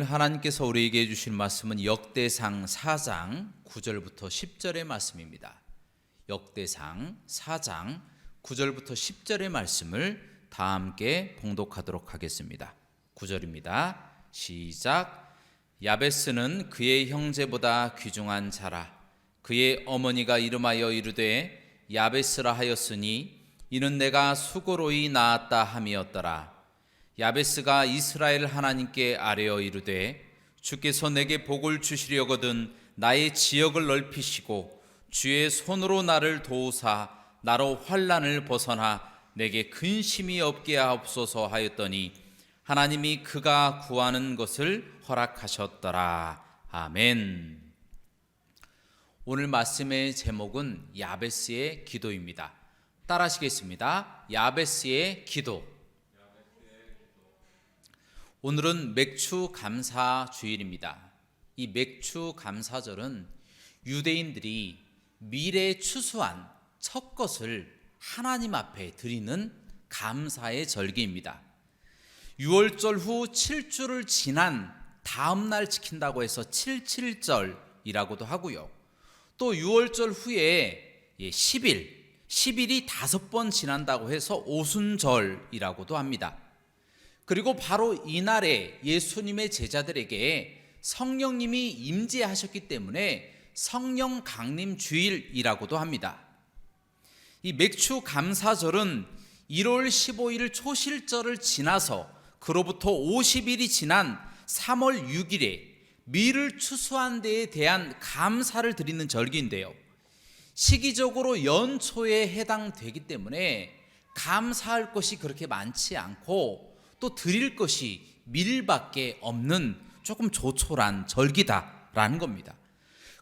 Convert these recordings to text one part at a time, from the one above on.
하나님께서 우리에게 주신 말씀은 역대상 4장 9절부터 10절의 말씀입니다. 역대상 4장 9절부터 10절의 말씀을 다 함께 봉독하도록 하겠습니다. 9절입니다. 시작. 야베스는 그의 형제보다 귀중한 자라. 그의 어머니가 이름하여 이르되 야베스라 하였으니 이는 내가 수고로이 낳았다 함이었더라. 야베스가 이스라엘 하나님께 아뢰어 이르되 주께서 내게 복을 주시려거든 나의 지역을 넓히시고 주의 손으로 나를 도우사 나로 환난을 벗어나 내게 근심이 없게 하옵소서 하였더니 하나님이 그가 구하는 것을 허락하셨더라. 아멘. 오늘 말씀의 제목은 야베스의 기도입니다. 따라하시겠습니다. 야베스의 기도. 오늘은 맥추 감사 주일입니다. 이 맥추 감사절은 유대인들이 미래에 추수한 첫 것을 하나님 앞에 드리는 감사의 절기입니다. 유월절 후 7주를 지난 다음 날 지킨다고 해서 77절이라고도 하고요. 또 유월절 후에 10일이 5번 지난다고 해서 오순절이라고도 합니다. 그리고 바로 이날에 예수님의 제자들에게 성령님이 임재하셨기 때문에 성령 강림 주일이라고도 합니다. 이 맥추 감사절은 1월 15일 초실절을 지나서 그로부터 50일이 지난 3월 6일에 밀을 추수한 데에 대한 감사를 드리는 절기인데요. 시기적으로 연초에 해당되기 때문에 감사할 것이 그렇게 많지 않고 또 드릴 것이 밀밖에 없는 조금 조촐한 절기다라는 겁니다.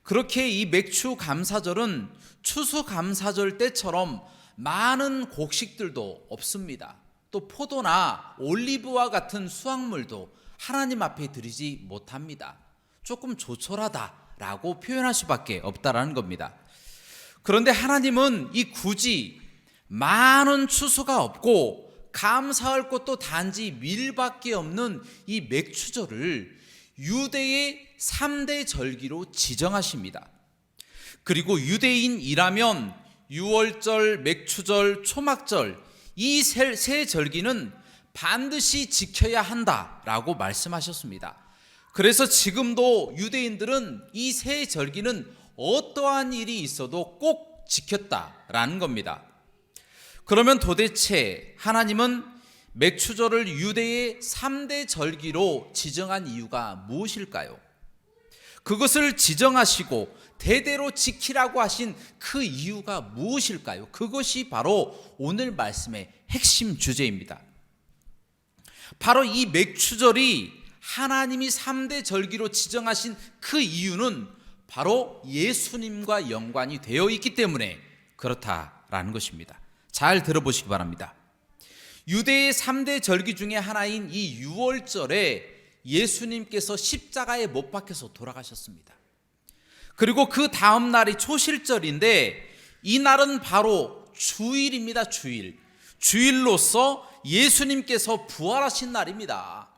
그렇게 이 맥추 감사절은 추수 감사절 때처럼 많은 곡식들도 없습니다. 또 포도나 올리브와 같은 수확물도 하나님 앞에 드리지 못합니다. 조금 조촐하다라고 표현할 수밖에 없다라는 겁니다. 그런데 하나님은 이 굳이 많은 추수가 없고 감사할 것도 단지 밀밖에 없는 이 맥추절을 유대의 3대 절기로 지정하십니다. 그리고 유대인이라면 유월절, 맥추절, 초막절 이 세 절기는 반드시 지켜야 한다라고 말씀하셨습니다. 그래서 지금도 유대인들은 이 세 절기는 어떠한 일이 있어도 꼭 지켰다라는 겁니다. 그러면 도대체 하나님은 맥추절을 유대의 3대 절기로 지정한 이유가 무엇일까요? 그것을 지정하시고 대대로 지키라고 하신 그 이유가 무엇일까요? 그것이 바로 오늘 말씀의 핵심 주제입니다. 바로 이 맥추절이 하나님이 3대 절기로 지정하신 그 이유는 바로 예수님과 연관이 되어 있기 때문에 그렇다라는 것입니다. 잘 들어보시기 바랍니다. 유대의 3대 절기 중에 하나인 이 유월절에 예수님께서 십자가에 못 박혀서 돌아가셨습니다. 그리고 그 다음 날이 초실절인데 이 날은 바로 주일입니다. 주일로서 예수님께서 부활하신 날입니다.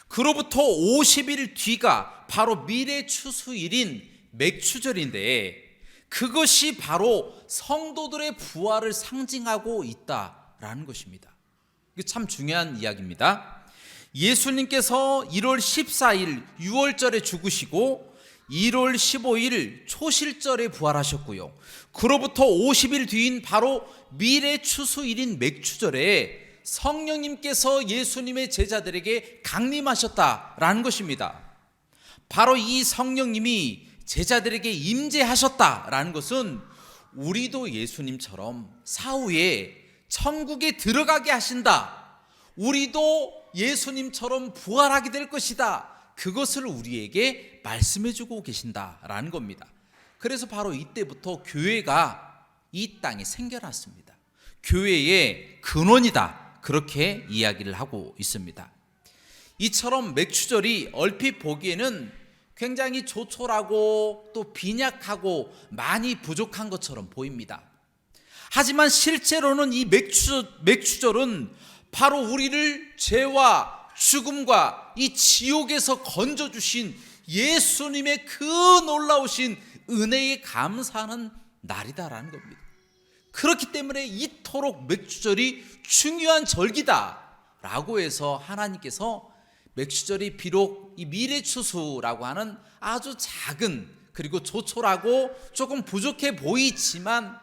그로부터 50일 뒤가 바로 미래 추수일인 맥추절인데 그것이 바로 성도들의 부활을 상징하고 있다라는 것입니다. 이게 참 중요한 이야기입니다. 예수님께서 1월 14일 유월절에 죽으시고 1월 15일 초실절에 부활하셨고요. 그로부터 50일 뒤인 바로 미래 추수일인 맥추절에 성령님께서 예수님의 제자들에게 강림하셨다라는 것입니다. 바로 이 성령님이 제자들에게 임재하셨다라는 것은 우리도 예수님처럼 사후에 천국에 들어가게 하신다. 우리도 예수님처럼 부활하게 될 것이다. 그것을 우리에게 말씀해주고 계신다라는 겁니다. 그래서 바로 이때부터 교회가 이 땅에 생겨났습니다. 교회의 근원이다. 그렇게 이야기를 하고 있습니다. 이처럼 맥추절이 얼핏 보기에는 굉장히 조촐하고 또 빈약하고 많이 부족한 것처럼 보입니다. 하지만 실제로는 이 맥추절은 바로 우리를 죄와 죽음과 이 지옥에서 건져주신 예수님의 그 놀라우신 은혜에 감사하는 날이다라는 겁니다. 그렇기 때문에 이토록 맥주절이 중요한 절기다라고 해서 하나님께서 맥주절이 비록 이 미래추수라고 하는 아주 작은, 그리고 조촐하고 조금 부족해 보이지만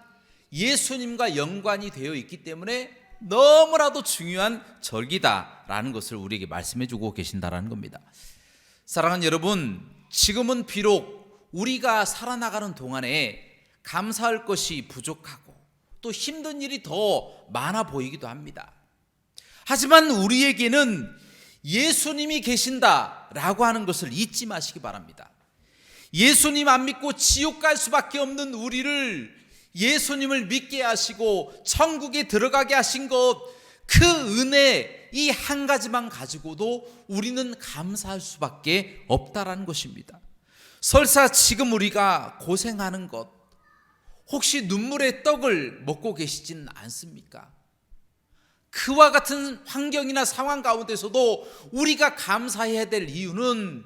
예수님과 연관이 되어 있기 때문에 너무나도 중요한 절기다라는 것을 우리에게 말씀해 주고 계신다라는 겁니다. 사랑하는 여러분, 지금은 비록 우리가 살아나가는 동안에 감사할 것이 부족하고 또 힘든 일이 더 많아 보이기도 합니다. 하지만 우리에게는 예수님이 계신다라고 하는 것을 잊지 마시기 바랍니다. 예수님 안 믿고 지옥 갈 수밖에 없는 우리를 예수님을 믿게 하시고 천국에 들어가게 하신 것, 그 은혜 이 한 가지만 가지고도 우리는 감사할 수밖에 없다라는 것입니다. 설사 지금 우리가 고생하는 것, 혹시 눈물의 떡을 먹고 계시지는 않습니까? 그와 같은 환경이나 상황 가운데서도 우리가 감사해야 될 이유는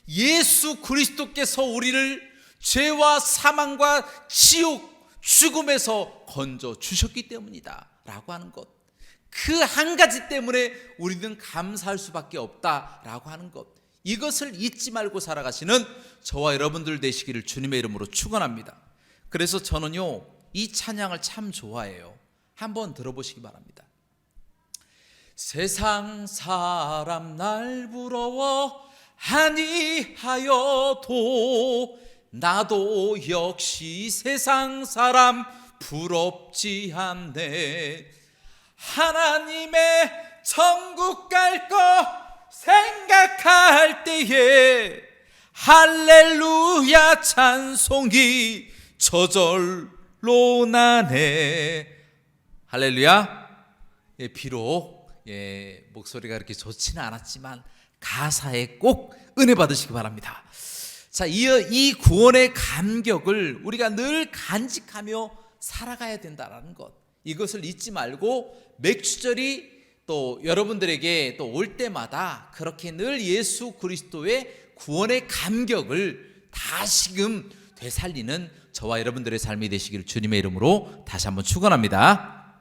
예수 그리스도께서 우리를 죄와 사망과 지옥, 죽음에서 건져 주셨기 때문이다 라고 하는 것, 그 한 가지 때문에 우리는 감사할 수밖에 없다라고 하는 것, 이것을 잊지 말고 살아가시는 저와 여러분들 되시기를 주님의 이름으로 축원합니다. 그래서 저는요, 이 찬양을 참 좋아해요. 한번 들어보시기 바랍니다. 세상 사람 날 부러워하니하여도 나도 역시 세상 사람 부럽지 않네. 하나님의 천국 갈 거 생각할 때에 할렐루야 찬송이 저절로 나네. 할렐루야. 비록 목소리가 그렇게 좋지는 않았지만 가사에 꼭 은혜 받으시기 바랍니다. 자, 이 구원의 감격을 우리가 늘 간직하며 살아가야 된다는 것, 이것을 잊지 말고 맥주절이 또 여러분들에게 또 올 때마다 그렇게 늘 예수 그리스도의 구원의 감격을 다시금 되살리는 저와 여러분들의 삶이 되시기를 주님의 이름으로 다시 한번 축원합니다.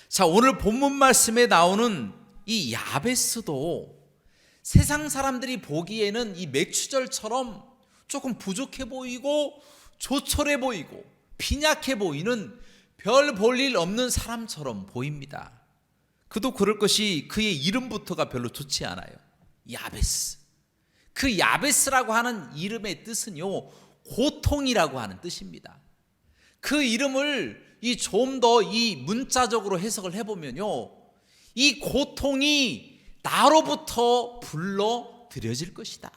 자, 오늘 본문 말씀에 나오는 이 야베스도 세상 사람들이 보기에는 이 맥주절처럼 조금 부족해 보이고 조촐해 보이고 빈약해 보이는 별 볼 일 없는 사람처럼 보입니다. 그도 그럴 것이 그의 이름부터가 별로 좋지 않아요. 야베스. 그 야베스라고 하는 이름의 뜻은요, 고통이라고 하는 뜻입니다. 그 이름을 좀 더 이 문자적으로 해석을 해보면요, 이 고통이 나로부터 불러들여질 것이다,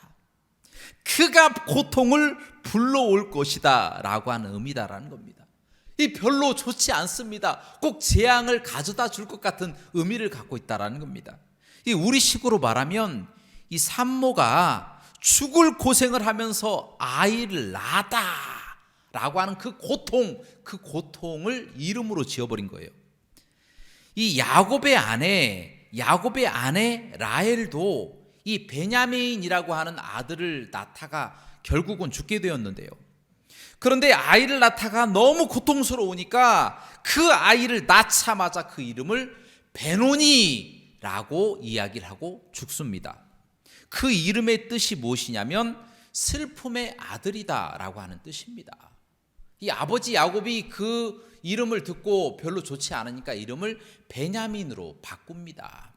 그가 고통을 불러올 것이다 라고 하는 의미다라는 겁니다. 이 별로 좋지 않습니다. 꼭 재앙을 가져다 줄 것 같은 의미를 갖고 있다라는 겁니다. 이 우리식으로 말하면 이 산모가 죽을 고생을 하면서 아이를 낳았다 라고 하는 그 고통을 이름으로 지어버린 거예요. 이 야곱의 아내 라헬도 이 베냐민이라고 하는 아들을 낳다가 결국은 죽게 되었는데요. 그런데 아이를 낳다가 너무 고통스러우니까 그 아이를 낳자마자 그 이름을 베노니라고 이야기를 하고 죽습니다. 그 이름의 뜻이 무엇이냐면 슬픔의 아들이다 라고 하는 뜻입니다. 이 아버지 야곱이 그 이름을 듣고 별로 좋지 않으니까 이름을 베냐민으로 바꿉니다.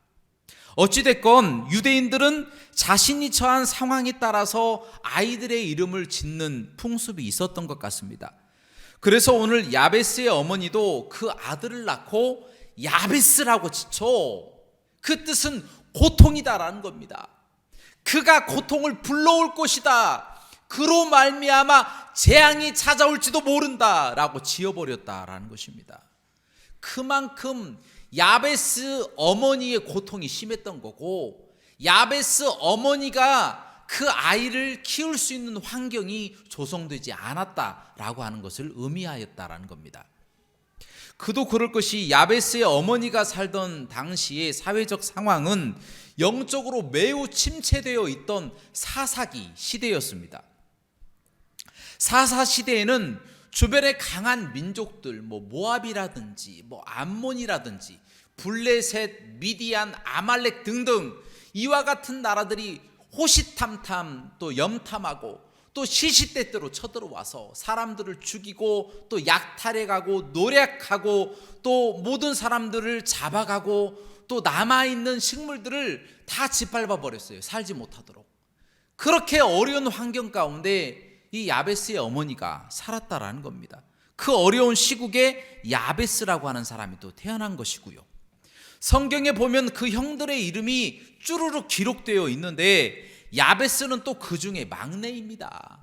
어찌됐건 유대인들은 자신이 처한 상황에 따라서 아이들의 이름을 짓는 풍습이 있었던 것 같습니다. 그래서 오늘 야베스의 어머니도 그 아들을 낳고 야베스라고 지쳐. 그 뜻은 고통이다라는 겁니다. 그가 고통을 불러올 것이다, 그로 말미암아 재앙이 찾아올지도 모른다라고 지어버렸다라는 것입니다. 그만큼 야베스 어머니의 고통이 심했던 거고, 야베스 어머니가 그 아이를 키울 수 있는 환경이 조성되지 않았다라고 하는 것을 의미하였다라는 겁니다. 그도 그럴 것이 야베스의 어머니가 살던 당시의 사회적 상황은 영적으로 매우 침체되어 있던 사사기 시대였습니다. 사사 시대에는 주변에 강한 민족들, 모압이라든지 암몬이라든지 블레셋, 미디안, 아말렉 등등 이와 같은 나라들이 호시탐탐 또 염탐하고 또 시시때때로 쳐들어와서 사람들을 죽이고 또 약탈해가고 노략하고 또 모든 사람들을 잡아가고 또 남아있는 식물들을 다 짓밟아 버렸어요. 살지 못하도록. 그렇게 어려운 환경 가운데 이 야베스의 어머니가 살았다라는 겁니다. 그 어려운 시국에 야베스라고 하는 사람이 또 태어난 것이고요. 성경에 보면 그 형들의 이름이 쭈루룩 기록되어 있는데 야베스는 또 그 중에 막내입니다.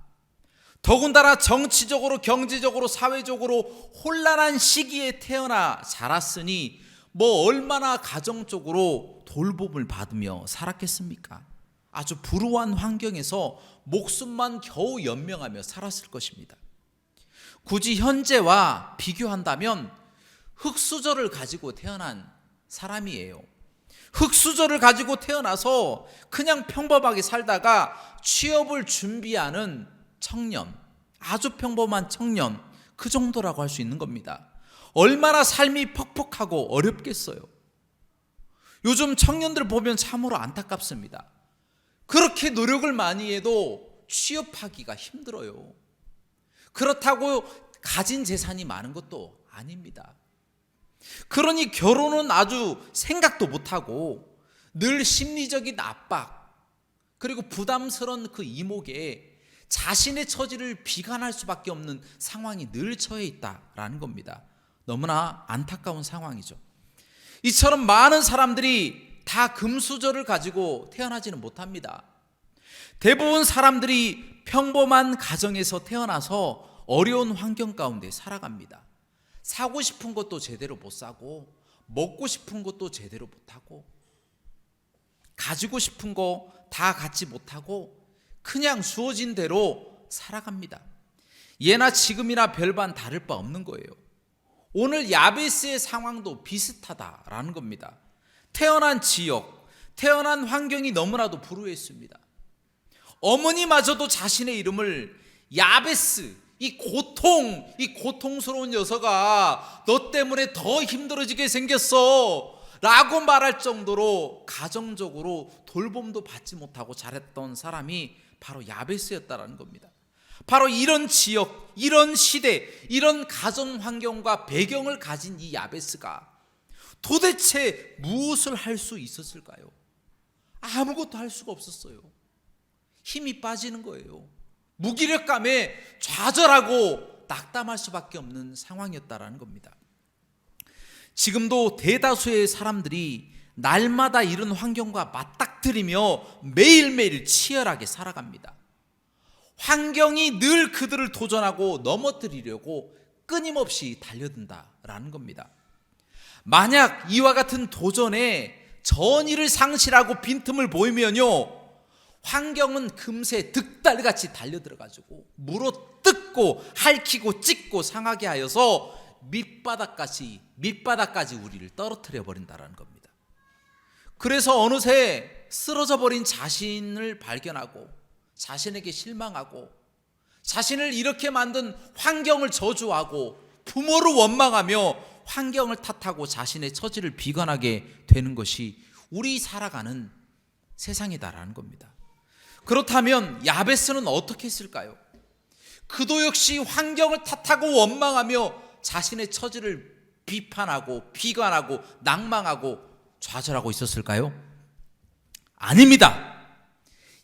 더군다나 정치적으로, 경제적으로, 사회적으로 혼란한 시기에 태어나 자랐으니 얼마나 가정적으로 돌봄을 받으며 살았겠습니까? 아주 불우한 환경에서 목숨만 겨우 연명하며 살았을 것입니다. 굳이 현재와 비교한다면 흙수저를 가지고 태어난 사람이에요. 흙수저를 가지고 태어나서 그냥 평범하게 살다가 취업을 준비하는 청년, 아주 평범한 청년, 그 정도라고 할 수 있는 겁니다. 얼마나 삶이 퍽퍽하고 어렵겠어요. 요즘 청년들 보면 참으로 안타깝습니다. 그렇게 노력을 많이 해도 취업하기가 힘들어요. 그렇다고 가진 재산이 많은 것도 아닙니다. 그러니 결혼은 아주 생각도 못하고 늘 심리적인 압박 그리고 부담스러운 그 이목에 자신의 처지를 비관할 수밖에 없는 상황이 늘 처해 있다라는 겁니다. 너무나 안타까운 상황이죠. 이처럼 많은 사람들이 다 금수저를 가지고 태어나지는 못합니다. 대부분 사람들이 평범한 가정에서 태어나서 어려운 환경 가운데 살아갑니다. 사고 싶은 것도 제대로 못 사고 먹고 싶은 것도 제대로 못하고 가지고 싶은 거 다 갖지 못하고 그냥 주어진 대로 살아갑니다. 예나 지금이나 별반 다를 바 없는 거예요. 오늘 야베스의 상황도 비슷하다라는 겁니다. 태어난 지역, 태어난 환경이 너무나도 불우했습니다. 어머니마저도 자신의 이름을 야베스, 이 고통스러운 녀석아, 너 때문에 더 힘들어지게 생겼어 라고 말할 정도로 가정적으로 돌봄도 받지 못하고 자랐던 사람이 바로 야베스였다라는 겁니다. 바로 이런 지역, 이런 시대, 이런 가정 환경과 배경을 가진 이 야베스가 도대체 무엇을 할 수 있었을까요? 아무것도 할 수가 없었어요. 힘이 빠지는 거예요. 무기력감에 좌절하고 낙담할 수밖에 없는 상황이었다라는 겁니다. 지금도 대다수의 사람들이 날마다 이런 환경과 맞닥뜨리며 매일매일 치열하게 살아갑니다. 환경이 늘 그들을 도전하고 넘어뜨리려고 끊임없이 달려든다라는 겁니다. 만약 이와 같은 도전에 전의를 상실하고 빈틈을 보이면요, 환경은 금세 득달같이 달려들어가지고 물어뜯고 핥히고 찢고 상하게 하여서 밑바닥까지 우리를 떨어뜨려 버린다는 겁니다. 그래서 어느새 쓰러져 버린 자신을 발견하고 자신에게 실망하고 자신을 이렇게 만든 환경을 저주하고 부모를 원망하며 환경을 탓하고 자신의 처지를 비관하게 되는 것이 우리 살아가는 세상이다라는 겁니다. 그렇다면 야베스는 어떻게 했을까요? 그도 역시 환경을 탓하고 원망하며 자신의 처지를 비판하고 비관하고 낭망하고 좌절하고 있었을까요? 아닙니다.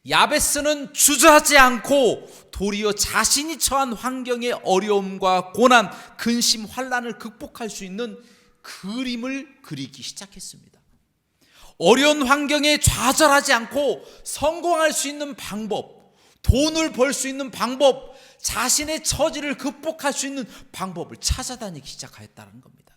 야베스는 주저하지 않고 도리어 자신이 처한 환경의 어려움과 고난, 근심, 환난을 극복할 수 있는 그림을 그리기 시작했습니다. 어려운 환경에 좌절하지 않고 성공할 수 있는 방법, 돈을 벌 수 있는 방법, 자신의 처지를 극복할 수 있는 방법을 찾아다니기 시작하였다는 겁니다.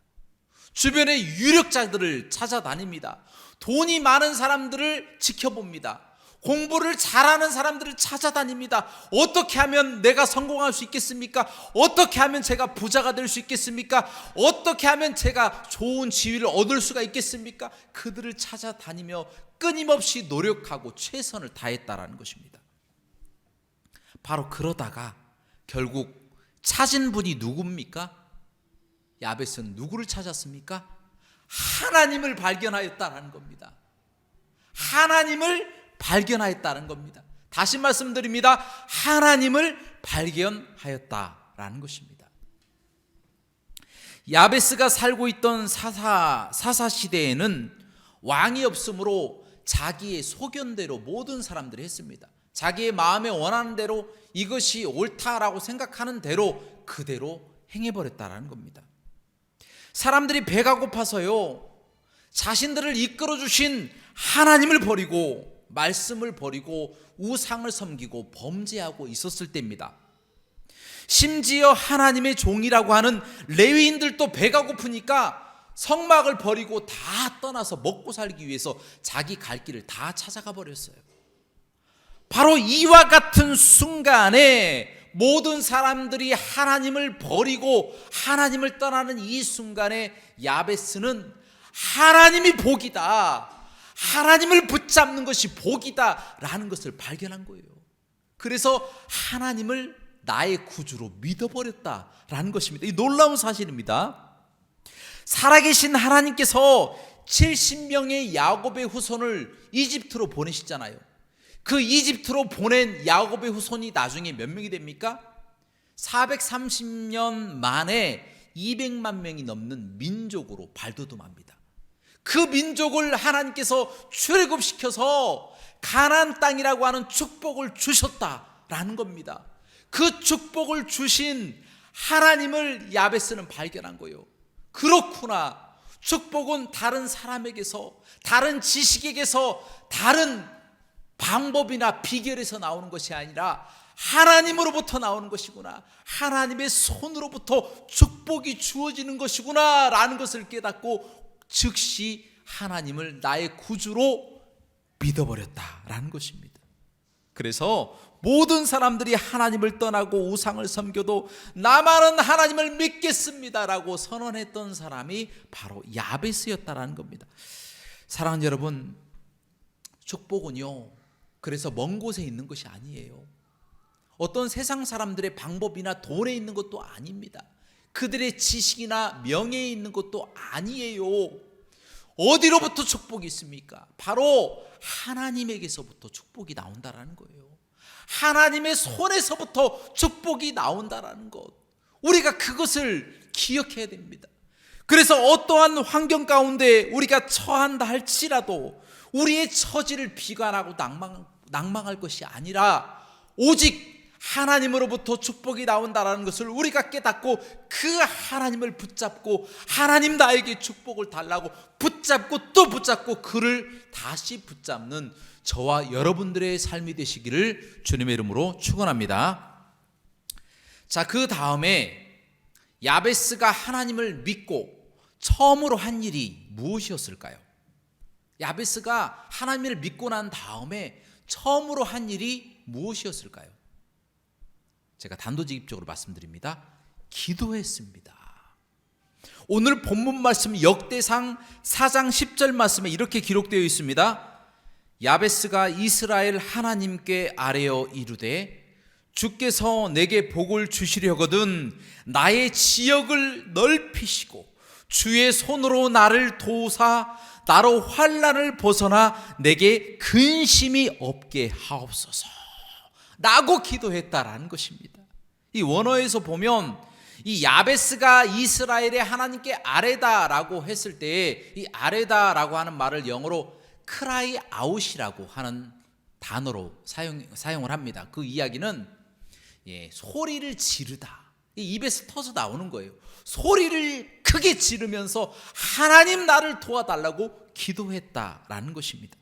주변의 유력자들을 찾아다닙니다. 돈이 많은 사람들을 지켜봅니다. 공부를 잘하는 사람들을 찾아다닙니다. 어떻게 하면 내가 성공할 수 있겠습니까? 어떻게 하면 제가 부자가 될 수 있겠습니까? 어떻게 하면 제가 좋은 지위를 얻을 수가 있겠습니까? 그들을 찾아다니며 끊임없이 노력하고 최선을 다했다라는 것입니다. 바로 그러다가 결국 찾은 분이 누굽니까? 야베스는 누구를 찾았습니까? 하나님을 발견하였다라는 겁니다. 하나님을 발견하였다는 겁니다. 다시 말씀드립니다. 하나님을 발견하였다라는 것입니다. 야베스가 살고 있던 사사 시대에는 왕이 없으므로 자기의 소견대로 모든 사람들이 했습니다. 자기의 마음에 원하는 대로, 이것이 옳다라고 생각하는 대로 그대로 행해버렸다라는 겁니다. 사람들이 배가 고파서요, 자신들을 이끌어주신 하나님을 버리고 말씀을 버리고 우상을 섬기고 범죄하고 있었을 때입니다. 심지어 하나님의 종이라고 하는 레위인들도 배가 고프니까 성막을 버리고 다 떠나서 먹고 살기 위해서 자기 갈 길을 다 찾아가 버렸어요. 바로 이와 같은 순간에 모든 사람들이 하나님을 버리고 하나님을 떠나는 이 순간에 야베스는 하나님이 복이다, 하나님을 붙잡는 것이 복이다 라는 것을 발견한 거예요. 그래서 하나님을 나의 구주로 믿어버렸다라는 것입니다. 이 놀라운 사실입니다. 살아계신 하나님께서 70명의 야곱의 후손을 이집트로 보내시잖아요. 그 이집트로 보낸 야곱의 후손이 나중에 몇 명이 됩니까? 430년 만에 200만 명이 넘는 민족으로 발돋움합니다. 그 민족을 하나님께서 출애굽시켜서 가나안 땅이라고 하는 축복을 주셨다라는 겁니다. 그 축복을 주신 하나님을 야베스는 발견한 거예요. 그렇구나, 축복은 다른 사람에게서, 다른 지식에게서, 다른 방법이나 비결에서 나오는 것이 아니라 하나님으로부터 나오는 것이구나, 하나님의 손으로부터 축복이 주어지는 것이구나 라는 것을 깨닫고 즉시 하나님을 나의 구주로 믿어버렸다라는 것입니다. 그래서 모든 사람들이 하나님을 떠나고 우상을 섬겨도 나만은 하나님을 믿겠습니다라고 선언했던 사람이 바로 야베스였다라는 겁니다. 사랑하는 여러분, 축복은요, 그래서 먼 곳에 있는 것이 아니에요. 어떤 세상 사람들의 방법이나 돈에 있는 것도 아닙니다. 그들의 지식이나 명예에 있는 것도 아니에요. 어디로부터 축복이 있습니까? 바로 하나님에게서부터 축복이 나온다라는 거예요. 하나님의 손에서부터 축복이 나온다라는 것, 우리가 그것을 기억해야 됩니다. 그래서 어떠한 환경 가운데 우리가 처한다 할지라도 우리의 처지를 비관하고 낭망할 것이 아니라 오직 하나님으로부터 축복이 나온다라는 것을 우리가 깨닫고 그 하나님을 붙잡고, 하나님 나에게 축복을 달라고 붙잡고 또 붙잡고 그를 다시 붙잡는 저와 여러분들의 삶이 되시기를 주님의 이름으로 축원합니다. 자, 그 다음에 야베스가 하나님을 믿고 처음으로 한 일이 무엇이었을까요? 야베스가 하나님을 믿고 난 다음에 처음으로 한 일이 무엇이었을까요? 제가 단도직입적으로 말씀드립니다. 기도했습니다. 오늘 본문 말씀 역대상 4장 10절 말씀에 이렇게 기록되어 있습니다. 야베스가 이스라엘 하나님께 아뢰어 이르되 주께서 내게 복을 주시려거든 나의 지역을 넓히시고 주의 손으로 나를 도우사 나로 환난을 벗어나 내게 근심이 없게 하옵소서 라고 기도했다라는 것입니다. 이 원어에서 보면 이 야베스가 이스라엘의 하나님께 아뢰다라고 했을 때 이 아뢰다라고 하는 말을 영어로 cry out이라고 하는 단어로 사용을 합니다. 그 이야기는 소리를 지르다, 입에서 터져 나오는 거예요. 소리를 크게 지르면서 하나님 나를 도와달라고 기도했다라는 것입니다.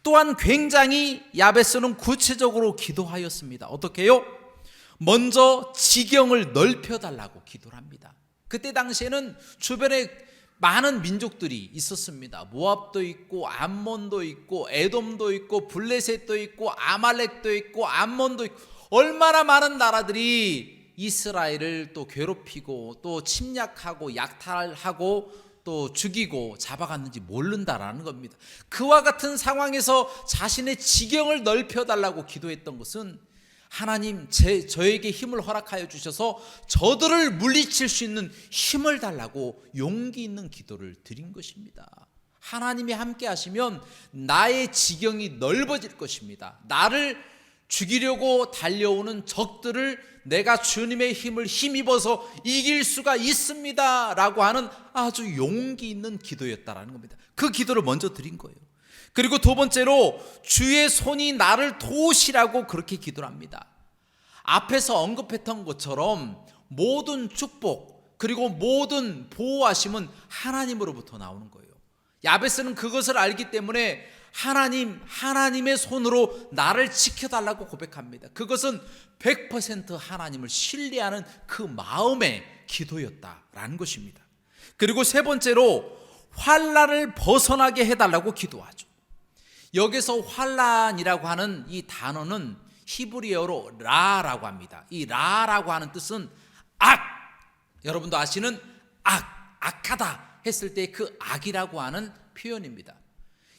또한 굉장히 야베스는 구체적으로 기도하였습니다. 어떻게 해요? 먼저 지경을 넓혀달라고 기도를 합니다. 그때 당시에는 주변에 많은 민족들이 있었습니다. 모압도 있고 암몬도 있고 에돔도 있고 블레셋도 있고 아말렉도 있고 암몬도 있고 얼마나 많은 나라들이 이스라엘을 또 괴롭히고 또 침략하고 약탈하고 또 죽이고 잡아갔는지 모른다라는 겁니다. 그와 같은 상황에서 자신의 지경을 넓혀달라고 기도했던 것은 하나님 저에게 힘을 허락하여 주셔서 저들을 물리칠 수 있는 힘을 달라고 용기 있는 기도를 드린 것입니다. 하나님이 함께 하시면 나의 지경이 넓어질 것입니다. 나를 죽이려고 달려오는 적들을 내가 주님의 힘을 힘입어서 이길 수가 있습니다 라고 하는 아주 용기 있는 기도였다라는 겁니다. 그 기도를 먼저 드린 거예요. 그리고 두 번째로 주의 손이 나를 도우시라고 그렇게 기도를 합니다. 앞에서 언급했던 것처럼 모든 축복 그리고 모든 보호하심은 하나님으로부터 나오는 거예요. 야베스는 그것을 알기 때문에 하나님의 손으로 나를 지켜달라고 고백합니다. 그것은 100% 하나님을 신뢰하는 그 마음의 기도였다라는 것입니다. 그리고 세 번째로 환난을 벗어나게 해달라고 기도하죠. 여기서 환난이라고 하는 이 단어는 히브리어로 라라고 합니다. 이 라라고 하는 뜻은 악, 여러분도 아시는 악하다 했을 때 그 악이라고 하는 표현입니다.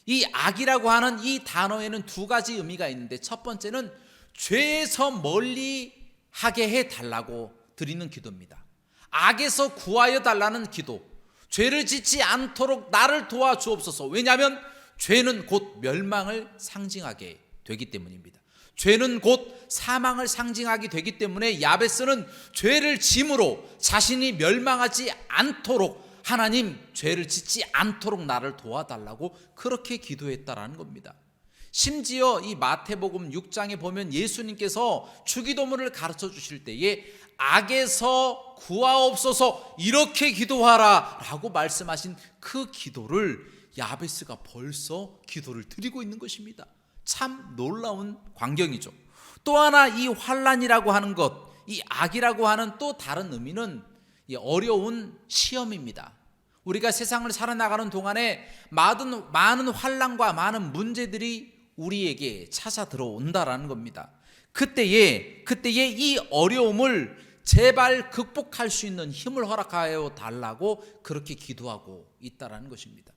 이 악이라고 하는 이 단어에는 두 가지 의미가 있는데, 첫 번째는 죄에서 멀리 하게 해달라고 드리는 기도입니다. 악에서 구하여 달라는 기도, 죄를 짓지 않도록 나를 도와주옵소서. 왜냐하면 죄는 곧 멸망을 상징하게 되기 때문입니다. 죄는 곧 사망을 상징하게 되기 때문에 야베스는 죄를 짐으로 자신이 멸망하지 않도록 하나님, 죄를 짓지 않도록 나를 도와달라고 그렇게 기도했다라는 겁니다. 심지어 이 마태복음 6장에 보면 예수님께서 주기도문을 가르쳐 주실 때에 악에서 구하옵소서 이렇게 기도하라 라고 말씀하신 그 기도를 야베스가 벌써 기도를 드리고 있는 것입니다. 참 놀라운 광경이죠. 또 하나 이 환난이라고 하는 것, 이 악이라고 하는 또 다른 의미는 이 어려운 시험입니다. 우리가 세상을 살아나가는 동안에 많은 환난과 많은 문제들이 우리에게 찾아 들어온다라는 겁니다. 그때에 이 어려움을 제발 극복할 수 있는 힘을 허락하여 달라고 그렇게 기도하고 있다라는 것입니다.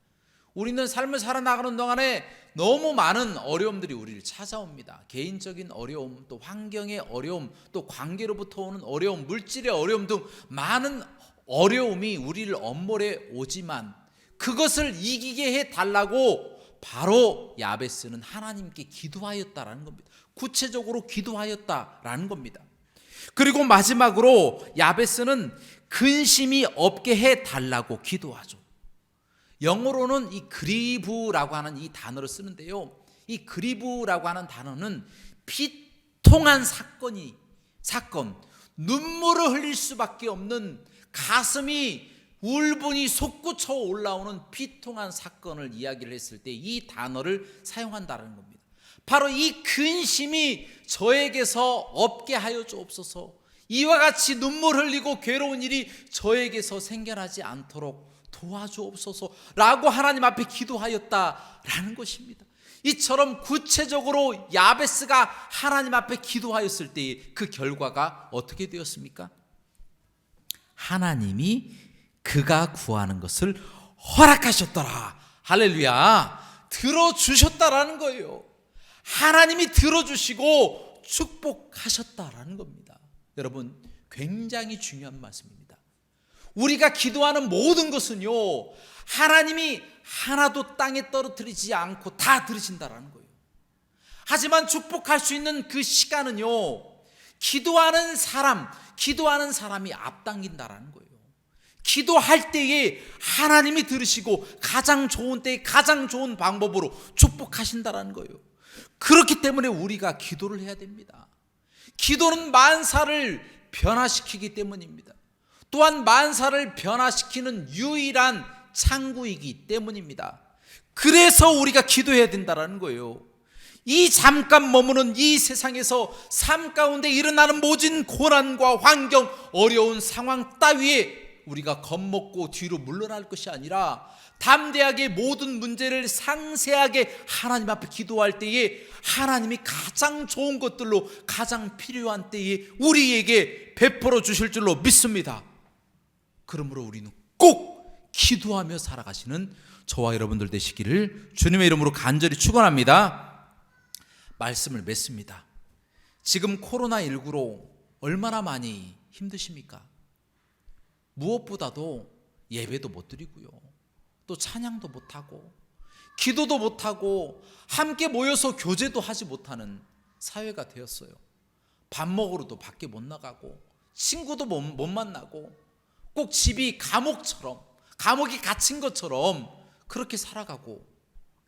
우리는 삶을 살아나가는 동안에 너무 많은 어려움들이 우리를 찾아옵니다. 개인적인 어려움, 또 환경의 어려움, 또 관계로부터 오는 어려움, 물질의 어려움 등 많은 어려움이 우리를 엄몰해 오지만 그것을 이기게 해달라고 바로 야베스는 하나님께 기도하였다라는 겁니다. 구체적으로 기도하였다라는 겁니다. 그리고 마지막으로 야베스는 근심이 없게 해달라고 기도하죠. 영어로는 이 그리브라고 하는 이 단어를 쓰는데요, 이 그리브라고 하는 단어는 비통한 사건, 눈물을 흘릴 수밖에 없는 가슴이 울분이 솟구쳐 올라오는 비통한 사건을 이야기를 했을 때 이 단어를 사용한다는 겁니다. 바로 이 근심이 저에게서 없게 하여 주옵소서. 이와 같이 눈물 흘리고 괴로운 일이 저에게서 생겨나지 않도록 도와주옵소서 라고 하나님 앞에 기도하였다라는 것입니다. 이처럼 구체적으로 야베스가 하나님 앞에 기도하였을 때 그 결과가 어떻게 되었습니까? 하나님이 그가 구하는 것을 허락하셨더라. 할렐루야. 들어주셨다라는 거예요. 하나님이 들어주시고 축복하셨다라는 겁니다. 여러분, 굉장히 중요한 말씀입니다. 우리가 기도하는 모든 것은요, 하나님이 하나도 땅에 떨어뜨리지 않고 다 들으신다라는 거예요. 하지만 축복할 수 있는 그 시간은요, 기도하는 사람이 앞당긴다라는 거예요. 기도할 때에 하나님이 들으시고 가장 좋은 때에 가장 좋은 방법으로 축복하신다라는 거예요. 그렇기 때문에 우리가 기도를 해야 됩니다. 기도는 만사를 변화시키기 때문입니다. 또한 만사를 변화시키는 유일한 창구이기 때문입니다. 그래서 우리가 기도해야 된다는 거예요. 이 잠깐 머무는 이 세상에서 삶 가운데 일어나는 모진 고난과 환경, 어려운 상황 따위에 우리가 겁먹고 뒤로 물러날 것이 아니라 담대하게 모든 문제를 상세하게 하나님 앞에 기도할 때에 하나님이 가장 좋은 것들로 가장 필요한 때에 우리에게 베풀어 주실 줄로 믿습니다. 그러므로 우리는 꼭 기도하며 살아가시는 저와 여러분들 되시기를 주님의 이름으로 간절히 축원합니다. 말씀을 맺습니다. 지금 코로나19로 얼마나 많이 힘드십니까? 무엇보다도 예배도 못 드리고요, 또 찬양도 못하고 기도도 못하고 함께 모여서 교제도 하지 못하는 사회가 되었어요. 밥 먹으러도 밖에 못 나가고 친구도 못 만나고 꼭 집이 감옥이 갇힌 것처럼 그렇게 살아가고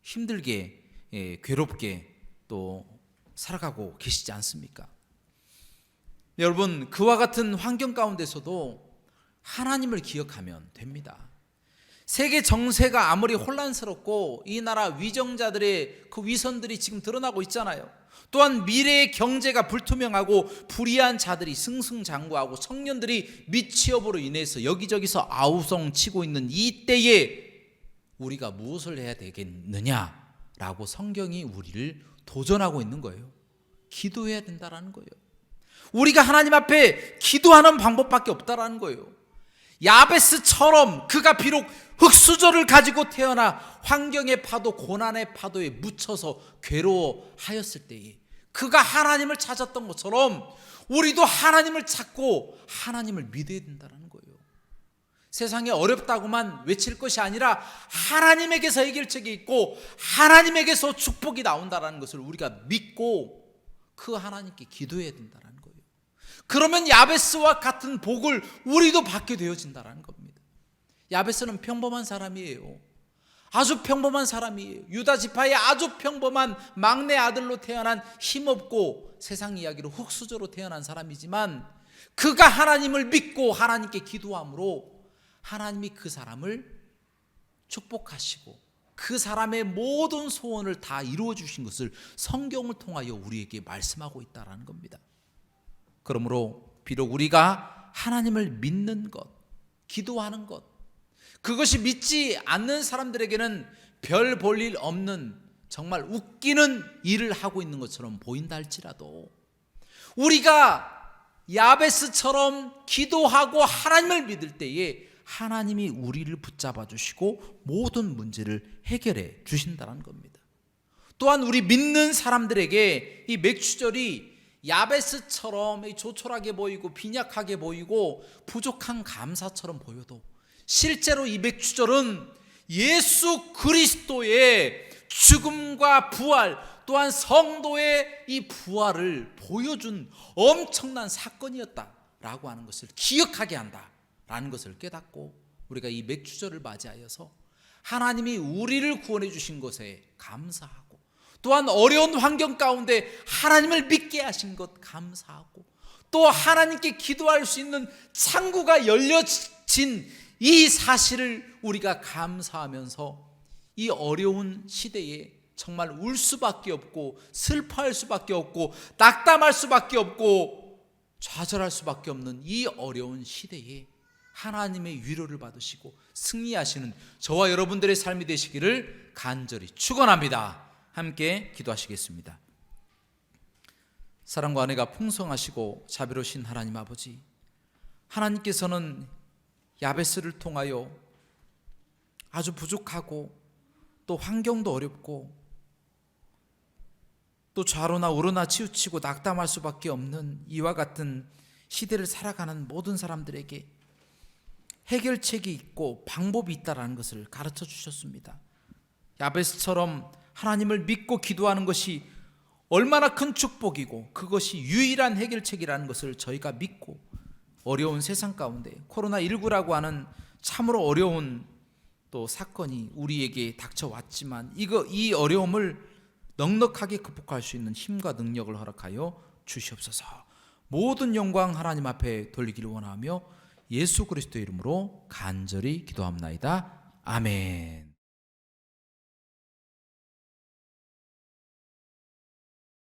힘들게 괴롭게 또 살아가고 계시지 않습니까? 여러분, 그와 같은 환경 가운데서도 하나님을 기억하면 됩니다. 세계 정세가 아무리 혼란스럽고 이 나라 위정자들의 그 위선들이 지금 드러나고 있잖아요. 또한 미래의 경제가 불투명하고 불의한 자들이 승승장구하고 청년들이 미취업으로 인해서 여기저기서 아우성치고 있는 이 때에 우리가 무엇을 해야 되겠느냐라고 성경이 우리를 도전하고 있는 거예요. 기도해야 된다라는 거예요. 우리가 하나님 앞에 기도하는 방법밖에 없다라는 거예요. 야베스처럼 그가 비록 흙수저를 가지고 태어나 환경의 파도, 고난의 파도에 묻혀서 괴로워하였을 때에 그가 하나님을 찾았던 것처럼 우리도 하나님을 찾고 하나님을 믿어야 된다는 거예요. 세상에 어렵다고만 외칠 것이 아니라 하나님에게서 해결책이 있고 하나님에게서 축복이 나온다는 것을 우리가 믿고 그 하나님께 기도해야 된다는 거예요. 그러면 야베스와 같은 복을 우리도 받게 되어진다는 겁니다. 야베스는 평범한 사람이에요. 아주 평범한 사람이에요. 유다 지파의 아주 평범한 막내 아들로 태어난 힘없고 세상 이야기로 흙수저로 태어난 사람이지만 그가 하나님을 믿고 하나님께 기도함으로 하나님이 그 사람을 축복하시고 그 사람의 모든 소원을 다 이루어 주신 것을 성경을 통하여 우리에게 말씀하고 있다는 겁니다. 그러므로 비록 우리가 하나님을 믿는 것, 기도하는 것, 그것이 믿지 않는 사람들에게는 별 볼 일 없는 정말 웃기는 일을 하고 있는 것처럼 보인다 할지라도 우리가 야베스처럼 기도하고 하나님을 믿을 때에 하나님이 우리를 붙잡아 주시고 모든 문제를 해결해 주신다는 겁니다. 또한 우리 믿는 사람들에게 이 맥주절이 야베스처럼 조촐하게 보이고 빈약하게 보이고 부족한 감사처럼 보여도 실제로 이 맥주절은 예수 그리스도의 죽음과 부활, 또한 성도의 이 부활을 보여준 엄청난 사건이었다라고 하는 것을 기억하게 한다라는 것을 깨닫고 우리가 이 맥주절을 맞이하여서 하나님이 우리를 구원해 주신 것에 감사하고 또한 어려운 환경 가운데 하나님을 믿게 하신 것 감사하고 또 하나님께 기도할 수 있는 창구가 열려진 이 사실을 우리가 감사하면서 이 어려운 시대에 정말 울 수밖에 없고 슬퍼할 수밖에 없고 낙담할 수밖에 없고 좌절할 수밖에 없는 이 어려운 시대에 하나님의 위로를 받으시고 승리하시는 저와 여러분들의 삶이 되시기를 간절히 축원합니다. 함께 기도하시겠습니다. 사랑과 은혜가 풍성하시고 자비로우신 하나님 아버지, 하나님께서는 야베스를 통하여 아주 부족하고 또 환경도 어렵고 또 좌로나 우로나 치우치고 낙담할 수밖에 없는 이와 같은 시대를 살아가는 모든 사람들에게 해결책이 있고 방법이 있다는 것을 가르쳐 주셨습니다. 야베스처럼 하나님을 믿고 기도하는 것이 얼마나 큰 축복이고 그것이 유일한 해결책이라는 것을 저희가 믿고 어려운 세상 가운데 코로나19라고 하는 참으로 어려운 또 사건이 우리에게 닥쳐왔지만 이 어려움을 넉넉하게 극복할 수 있는 힘과 능력을 허락하여 주시옵소서. 모든 영광 하나님 앞에 돌리기를 원하며 예수 그리스도의 이름으로 간절히 기도합나이다. 아멘.